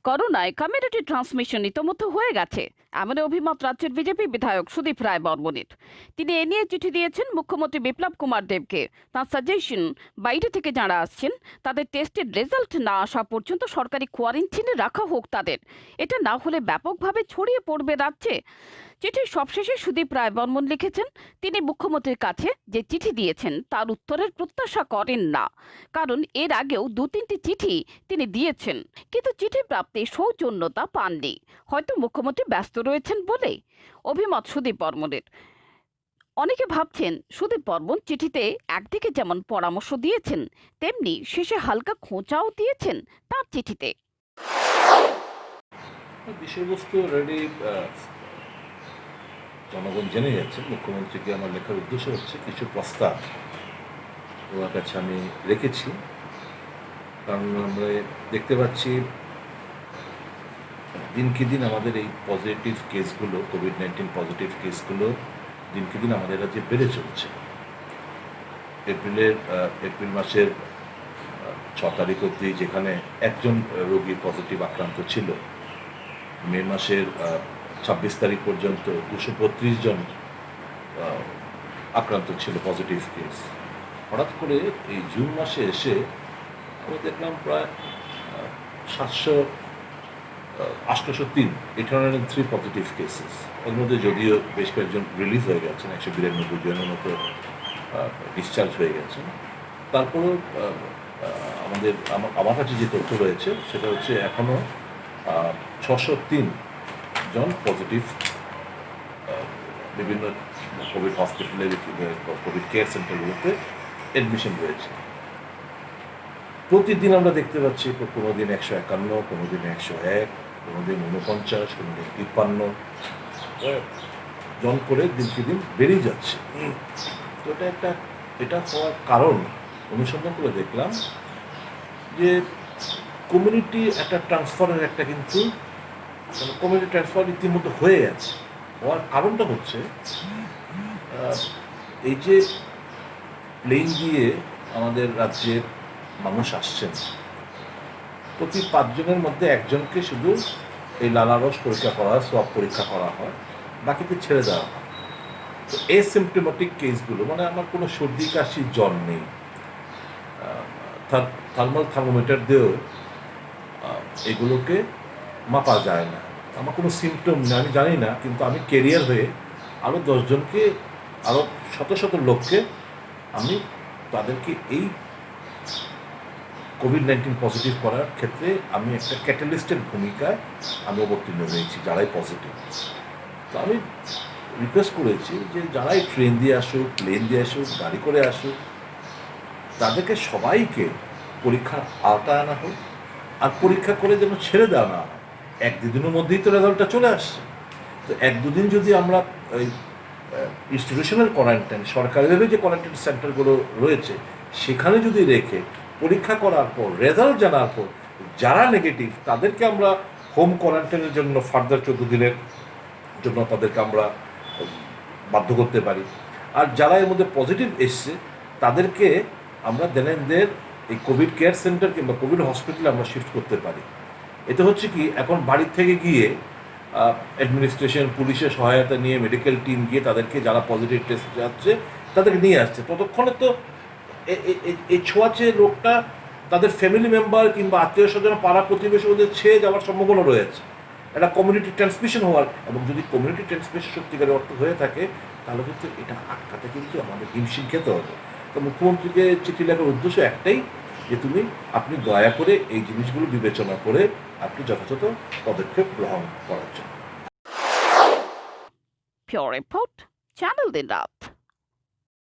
করোনায় community transmission ইতোমধ্যে হয়ে গেছে, এমন অভিমত রাজ্যের বিজেপি বিধায়ক সুদীপ রায় বর্মণের। তিনি এ নিয়ে চিঠি দিয়েছেন মুখ্যমন্ত্রী বিপ্লব কুমার দেবকে। তার সাজেশন, বাইরে থেকে যারা আসছেন তাদের টেস্টের রেজাল্ট না আসা পর্যন্ত সরকারি কোয়ারেন্টিনে রাখা হোক তাদের। এটা না হলে ব্যাপকভাবে ছড়িয়ে পড়বে রাজ্যে। চিঠির সবশেষে সুদীপ রায় বর্মণ লিখেছেন, তিনি মুখ্যমন্ত্রীর কাছে যে চিঠি দিয়েছেন তার উত্তরের প্রত্যাশা করেন না, কারণ এর আগেও 2-3টি চিঠি তিনি দিয়েছেন, কিন্তু চিঠি প্রাপ্তি সৌজন্যতা পাননি। হয়তো মুখ্যমন্ত্রী ব্যস্ত রয়েছেন বলে অভিমত সুদীপ বর্মণের। অনেকে ভাবছেন সুদীপ বর্মণ চিঠিতে একদিকে যেমন পরামর্শ দিয়েছেন, তেমনি শেষে হালকা খোঁচাও দিয়েছেন তার চিঠিতে। বিষয়বস্তু অলরেডি জনগণ জেনে যাচ্ছে। মুখ্যমন্ত্রীকে আমার লেখার উদ্দেশ্য হচ্ছে কিছু প্রস্তাব ওনার কাছে আমি রেখেছি, কারণ আমরা দেখতে পাচ্ছি দিনকে দিন আমাদের এই পজিটিভ কেসগুলো, কোভিড-19 পজিটিভ কেসগুলো দিনকে দিন আমাদের রাজ্যে বেড়ে চলছে। এপ্রিল মাসের 6 তারিখ অবধি যেখানে একজন রোগী পজিটিভ আক্রান্ত ছিল, মে মাসের 26 তারিখ পর্যন্ত 232 জন আক্রান্ত ছিল পজিটিভ কেস। হঠাৎ করে এই জুন মাসে এসে আমরা দেখলাম প্রায় 803 পজিটিভ কেসেস। এর মধ্যে যদিও বেশ কয়েকজন রিলিজ হয়ে গেছেন, 192 জনের মতো ডিসচার্জ হয়ে গেছেন। তারপরেও আমার কাছে যে তথ্য রয়েছে সেটা হচ্ছে এখনও 603 জন পজিটিভ বিভিন্ন কোভিড হসপিটালে, কোভিড কেয়ার সেন্টারগুলোতে অ্যাডমিশন রয়েছে। প্রতিদিন আমরা দেখতে পাচ্ছি কোনো দিন 151, কোনো দিন 101, কোনো দিন 49, কোনো দিন 53 জন করে দিনকে দিন বেড়েই যাচ্ছে। তো এটা হওয়ার কারণ অনুসন্ধান করে দেখলাম যে কমিউনিটি একটা ট্রান্সফারের একটা কিন্তু কমিউনিটি ট্রান্সফার ইতিমধ্যে হয়ে গেছে। হওয়ার কারণটা হচ্ছে এই যে প্লেন দিয়ে আমাদের রাজ্যের মানুষ আসছেন, প্রতি 5 জনের মধ্যে একজনকে শুধু এই লালারস পরীক্ষা করা হয়, সোয়াব পরীক্ষা করা হয়, বাকিতে ছেড়ে দেওয়া হয়। তো এসিম্পটোমেটিক কেসগুলো, মানে আমার কোনো সর্দি কাশি জ্বর নেই, থার্মাল থার্মোমিটার দিয়েও এগুলোকে মাপা যায় না, আমার কোনো সিমটম নেই, আমি জানি না, কিন্তু আমি ক্যারিয়ার হয়ে আরও 10 জনকে, আরও শত শত লোককে আমি তাদেরকে এই কোভিড-19 পজিটিভ করার ক্ষেত্রে আমি একটা ক্যাটালিস্টের ভূমিকায় আমি অবতীর্ণ হয়েছি, যারাই পজিটিভ। তো আমি রিকোয়েস্ট করেছি যে যারাই ট্রেন দিয়ে আসুক, প্লেন দিয়ে আসুক, গাড়ি করে আসুক, তাদেরকে সবাইকে পরীক্ষার আওতায় আনা হোক, আর পরীক্ষা করে যেন ছেড়ে দেওয়া না হয়। 1-2 দিনের মধ্যেই তো রেজাল্টটা চলে আসছে। তো 1-2 দিন যদি আমরা ওই ইনস্টিটিউশনাল কোয়ারেন্টাইন, সরকারিভাবে যে কোয়ারেন্টাইন সেন্টারগুলো রয়েছে সেখানে যদি রেখে পরীক্ষা করার পর রেজাল্ট জানার পর যারা নেগেটিভ তাদেরকে আমরা হোম কোয়ারেন্টাইনের জন্য ফার্দার 14 দিনের জন্য তাদেরকে আমরা বাধ্য করতে পারি, আর যারা এর মধ্যে পজিটিভ এসছে তাদেরকে আমরা দেনের এই কোভিড কেয়ার সেন্টার কিংবা কোভিড হসপিটালে আমরা শিফট করতে পারি। এতে হচ্ছে কি, এখন বাড়ির থেকে গিয়ে অ্যাডমিনিস্ট্রেশন, পুলিশের সহায়তা নিয়ে মেডিকেল টিম গিয়ে তাদেরকে যারা পজিটিভ টেস্ট যাচ্ছে তাদেরকে নিয়ে আসছে, ততক্ষণে তো এই ছোঁয়াচে রোগটা তাদের ফ্যামিলি মেম্বার কিংবা আত্মীয় স্বজন, পাড়া প্রতিবেশী ওদের ছেয়ে যাওয়ার সম্ভাবনা রয়েছে, একটা কমিউনিটি ট্রান্সমিশন হওয়ার। এবং যদি কমিউনিটি ট্রান্সমিশন সত্যিকারের অর্থ হয়ে থাকে তাহলে কিন্তু এটা আটকাতে কিন্তু আমাদের হিমশিম খেতে হবে। তো মুখ্যমন্ত্রীকে চিঠি লেখার উদ্দেশ্য একটাই, যে আপনি দয়া করে এই জিনিসগুলো বিবেচনা করে আপনি যথাযথ পদক্ষেপ গ্রহণ করার জন্য। Pure Report, Channel Din Raat।